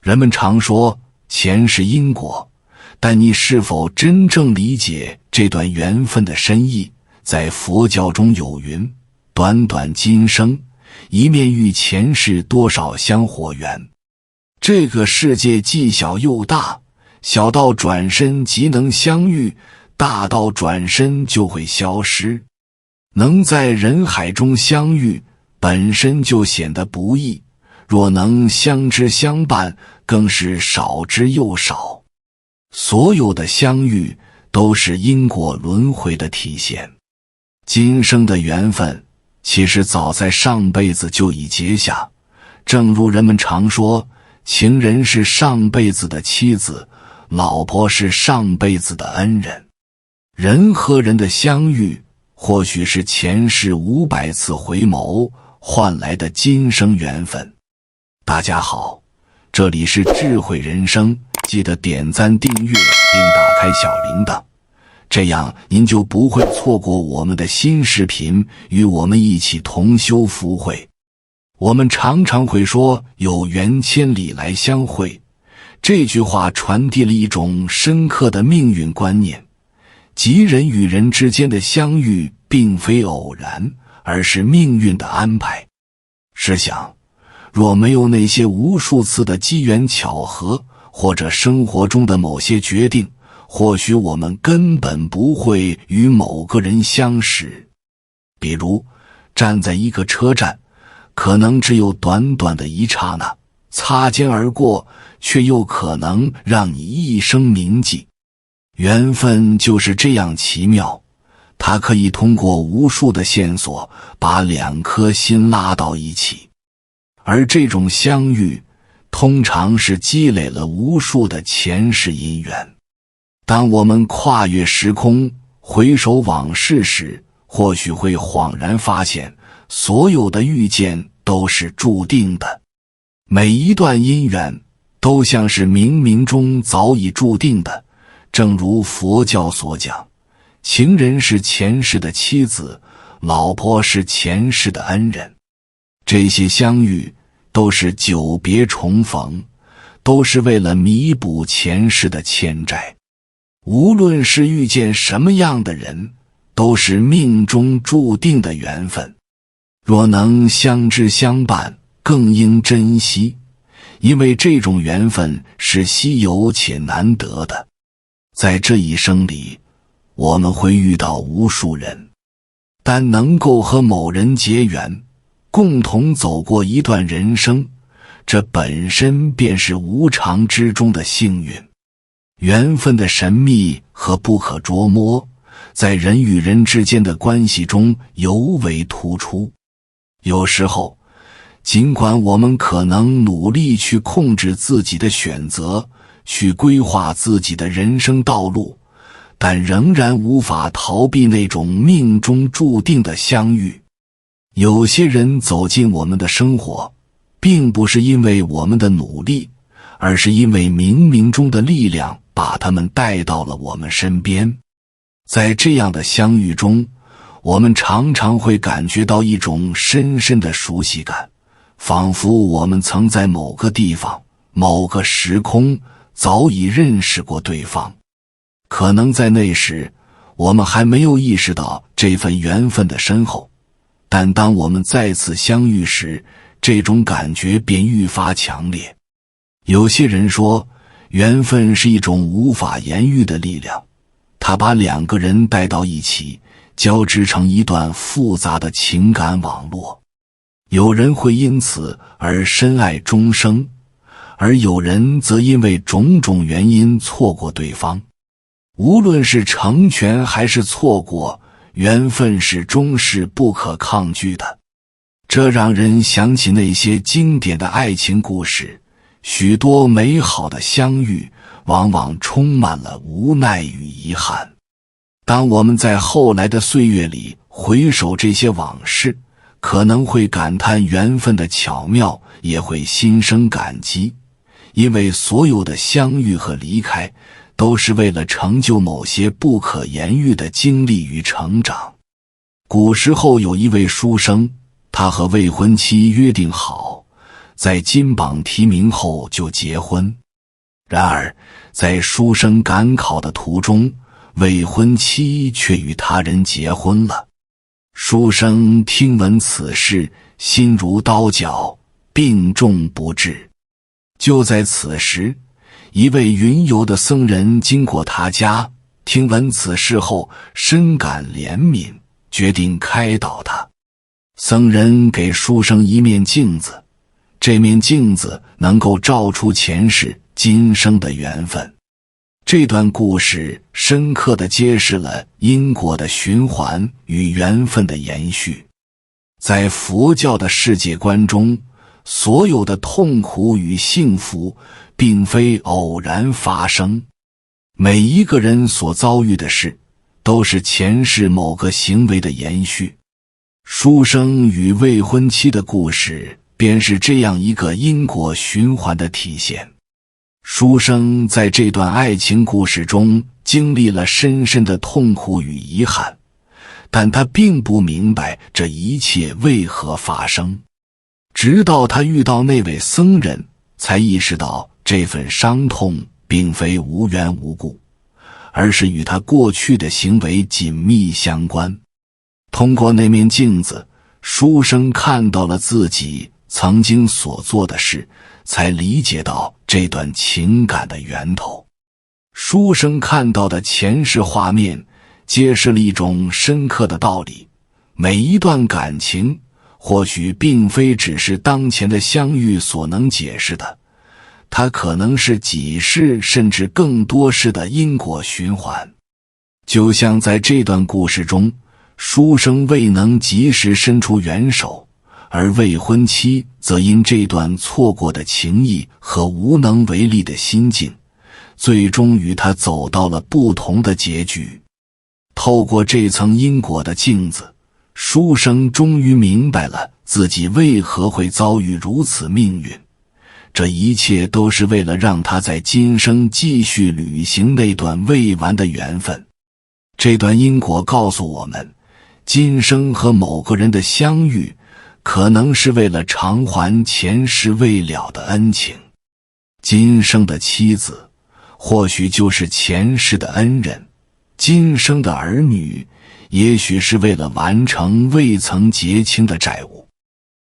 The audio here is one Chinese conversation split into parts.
人们常说前世因果，但你是否真正理解这段缘分的深意？在佛教中有云：短短今生，一面遇前世多少香火缘。这个世界既小又大，小到转身即能相遇，大到转身就会消失。能在人海中相遇，本身就显得不易，若能相知相伴，更是少之又少。所有的相遇都是因果轮回的体现。今生的缘分其实早在上辈子就已结下，正如人们常说，情人是上辈子的妻子，老婆是上辈子的恩人。人和人的相遇，或许是前世500次回眸换来的今生缘分。大家好，这里是智慧人生，记得点赞订阅并打开小铃铛，这样您就不会错过我们的新视频，与我们一起同修福慧。我们常常会说有缘千里来相会，这句话传递了一种深刻的命运观念，即人与人之间的相遇并非偶然，而是命运的安排。试想，若没有那些无数次的机缘巧合，或者生活中的某些决定，或许我们根本不会与某个人相识。比如，站在一个车站，可能只有短短的一刹那，擦肩而过，却又可能让你一生铭记。缘分就是这样奇妙，它可以通过无数的线索，把2颗心拉到一起。而这种相遇，通常是积累了无数的前世因缘。当我们跨越时空，回首往事时，或许会恍然发现，所有的遇见都是注定的。每一段因缘都像是冥冥中早已注定的，正如佛教所讲，情人是前世的妻子，老婆是前世的恩人。这些相遇都是久别重逢，都是为了弥补前世的欠债。无论是遇见什么样的人，都是命中注定的缘分。若能相知相伴，更应珍惜，因为这种缘分是稀有且难得的。在这一生里，我们会遇到无数人，但能够和某人结缘，共同走过一段人生，这本身便是无常之中的幸运。缘分的神秘和不可捉摸，在人与人之间的关系中尤为突出。有时候，尽管我们可能努力去控制自己的选择，去规划自己的人生道路，但仍然无法逃避那种命中注定的相遇。有些人走进我们的生活，并不是因为我们的努力，而是因为冥冥中的力量把他们带到了我们身边。在这样的相遇中，我们常常会感觉到一种深深的熟悉感，仿佛我们曾在某个地方、某个时空早已认识过对方。可能在那时，我们还没有意识到这份缘分的深厚，但当我们再次相遇时，这种感觉便愈发强烈。有些人说，缘分是一种无法言喻的力量，它把2个人带到一起，交织成一段复杂的情感网络。有人会因此而深爱终生，而有人则因为种种原因错过对方。无论是成全还是错过，缘分始终是不可抗拒的。这让人想起那些经典的爱情故事，许多美好的相遇往往充满了无奈与遗憾。当我们在后来的岁月里回首这些往事，可能会感叹缘分的巧妙，也会心生感激，因为所有的相遇和离开都是为了成就某些不可言喻的经历与成长。古时候有一位书生，他和未婚妻约定好，在金榜题名后就结婚。然而在书生赶考的途中，未婚妻却与他人结婚了。书生听闻此事，心如刀绞，病重不治。就在此时，一位云游的僧人经过他家，听闻此事后深感怜悯，决定开导他。僧人给书生一面镜子，这面镜子能够照出前世今生的缘分。这段故事深刻地揭示了因果的循环与缘分的延续。在佛教的世界观中，所有的痛苦与幸福并非偶然发生，每一个人所遭遇的事都是前世某个行为的延续。书生与未婚妻的故事便是这样一个因果循环的体现。书生在这段爱情故事中经历了深深的痛苦与遗憾，但他并不明白这一切为何发生。直到他遇到那位僧人，才意识到这份伤痛并非无缘无故，而是与他过去的行为紧密相关。通过那面镜子，书生看到了自己曾经所做的事，才理解到这段情感的源头。书生看到的前世画面揭示了一种深刻的道理：每一段感情或许并非只是当前的相遇所能解释的，它可能是几世甚至更多世的因果循环。就像在这段故事中，书生未能及时伸出援手，而未婚妻则因这段错过的情谊和无能为力的心境，最终与他走到了不同的结局。透过这层因果的镜子，书生终于明白了自己为何会遭遇如此命运，这一切都是为了让他在今生继续履行那段未完的缘分。这段因果告诉我们，今生和某个人的相遇可能是为了偿还前世未了的恩情，今生的妻子或许就是前世的恩人，今生的儿女也许是为了完成未曾结清的债务。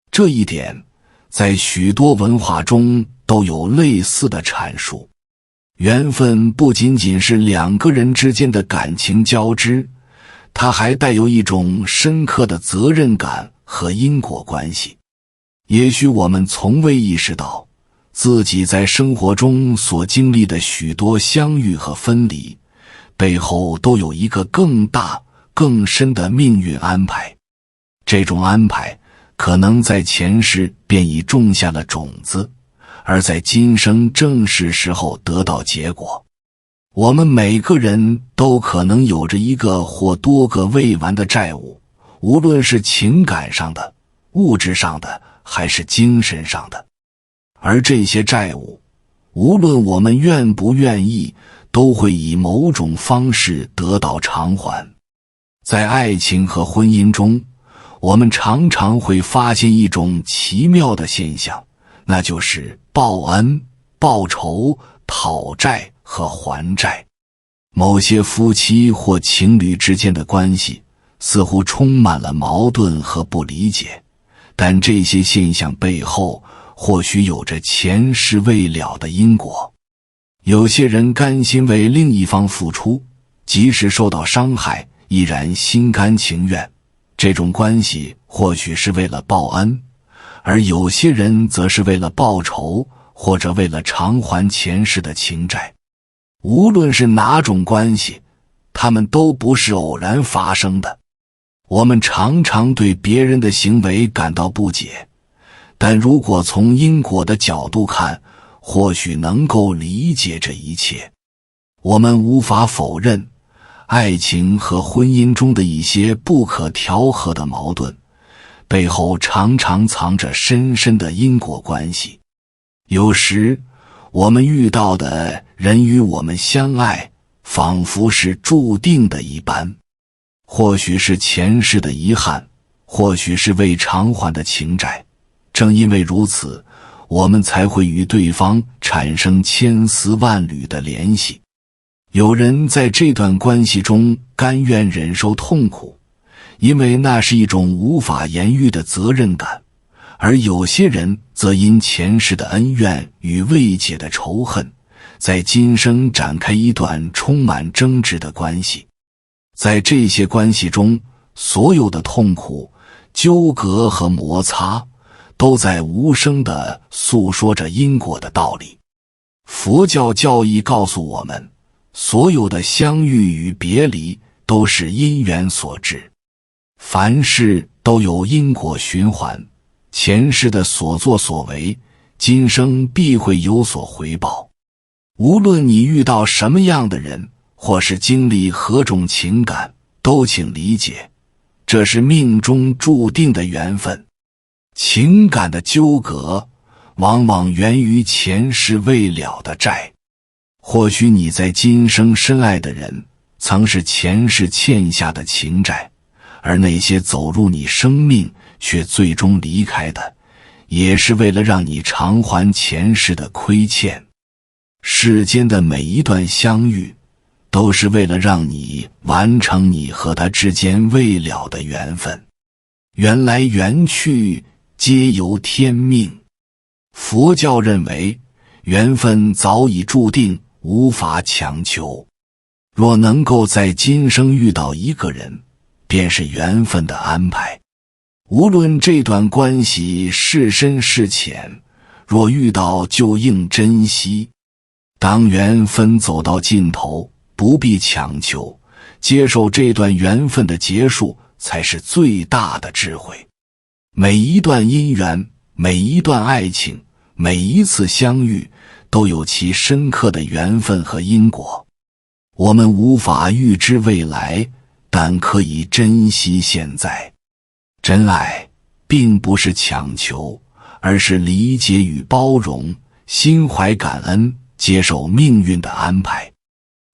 这一点在许多文化中都有类似的阐述。缘分不仅仅是两个人之间的感情交织，它还带有一种深刻的责任感和因果关系。也许我们从未意识到，自己在生活中所经历的许多相遇和分离，背后都有一个更大更深的命运安排。这种安排可能在前世便已种下了种子，而在今生正是时候得到结果。我们每个人都可能有着一个或多个未完的债务，无论是情感上的、物质上的，还是精神上的。而这些债务，无论我们愿不愿意，都会以某种方式得到偿还。在爱情和婚姻中，我们常常会发现一种奇妙的现象，那就是报恩、报仇、讨债和还债。某些夫妻或情侣之间的关系似乎充满了矛盾和不理解，但这些现象背后或许有着前世未了的因果。有些人甘心为另一方付出，即使受到伤害，依然心甘情愿，这种关系或许是为了报恩，而有些人则是为了报仇，或者为了偿还前世的情债。无论是哪种关系，它们都不是偶然发生的。我们常常对别人的行为感到不解，但如果从因果的角度看，或许能够理解这一切。我们无法否认，爱情和婚姻中的一些不可调和的矛盾，背后常常藏着深深的因果关系。有时，我们遇到的人与我们相爱，仿佛是注定的一般。或许是前世的遗憾，或许是未偿还的情债。正因为如此，我们才会与对方产生千丝万缕的联系。有人在这段关系中甘愿忍受痛苦，因为那是一种无法言喻的责任感，而有些人则因前世的恩怨与未解的仇恨，在今生展开一段充满争执的关系。在这些关系中，所有的痛苦、纠葛和摩擦都在无声地诉说着因果的道理。佛教教义告诉我们，所有的相遇与别离都是因缘所致，凡事都有因果循环，前世的所作所为，今生必会有所回报。无论你遇到什么样的人，或是经历何种情感，都请理解，这是命中注定的缘分。情感的纠葛往往源于前世未了的债。或许你在今生深爱的人曾是前世欠下的情债，而那些走入你生命却最终离开的，也是为了让你偿还前世的亏欠。世间的每一段相遇，都是为了让你完成你和他之间未了的缘分。缘来缘去，皆由天命。佛教认为，缘分早已注定，无法强求。若能够在今生遇到一个人，便是缘分的安排。无论这段关系是深是浅，若遇到就应珍惜。当缘分走到尽头，不必强求，接受这段缘分的结束，才是最大的智慧。每一段姻缘，每一段爱情，每一次相遇，都有其深刻的缘分和因果。我们无法预知未来，但可以珍惜现在。真爱并不是强求，而是理解与包容，心怀感恩，接受命运的安排。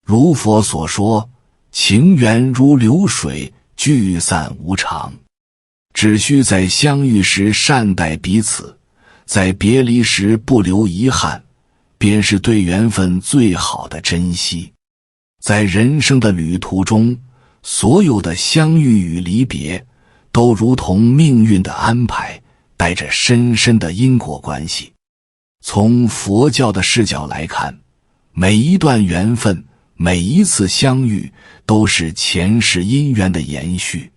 如佛所说，情缘如流水，聚散无常。只需在相遇时善待彼此，在别离时不留遗憾，便是对缘分最好的珍惜。在人生的旅途中，所有的相遇与离别，都如同命运的安排，带着深深的因果关系。从佛教的视角来看，每一段缘分，每一次相遇，都是前世因缘的延续。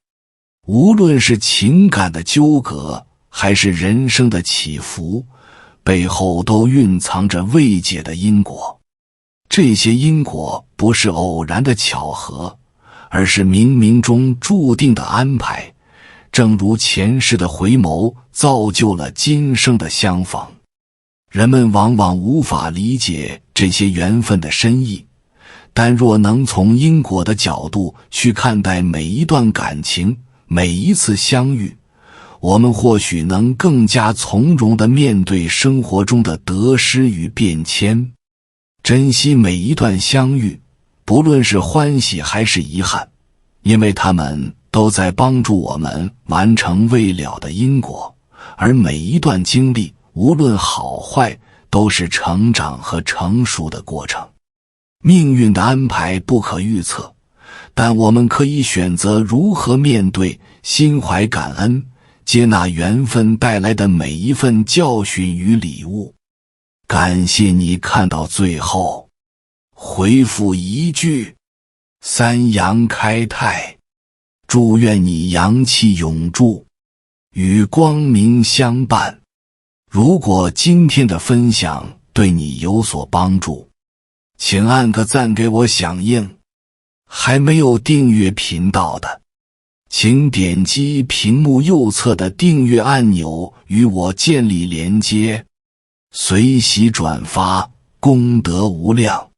无论是情感的纠葛，还是人生的起伏，背后都蕴藏着未解的因果。这些因果不是偶然的巧合，而是冥冥中注定的安排，正如前世的回眸造就了今生的相逢。人们往往无法理解这些缘分的深意，但若能从因果的角度去看待每一段感情，每一次相遇，我们或许能更加从容地面对生活中的得失与变迁。珍惜每一段相遇，不论是欢喜还是遗憾，因为他们都在帮助我们完成未了的因果，而每一段经历，无论好坏，都是成长和成熟的过程。命运的安排不可预测，但我们可以选择如何面对，心怀感恩，接纳缘分带来的每一份教训与礼物。感谢你看到最后，回复一句三阳开泰，祝愿你阳气永驻，与光明相伴。如果今天的分享对你有所帮助，请按个赞给我响应。还没有订阅频道的，请点击屏幕右侧的订阅按钮与我建立连接，随喜转发，功德无量。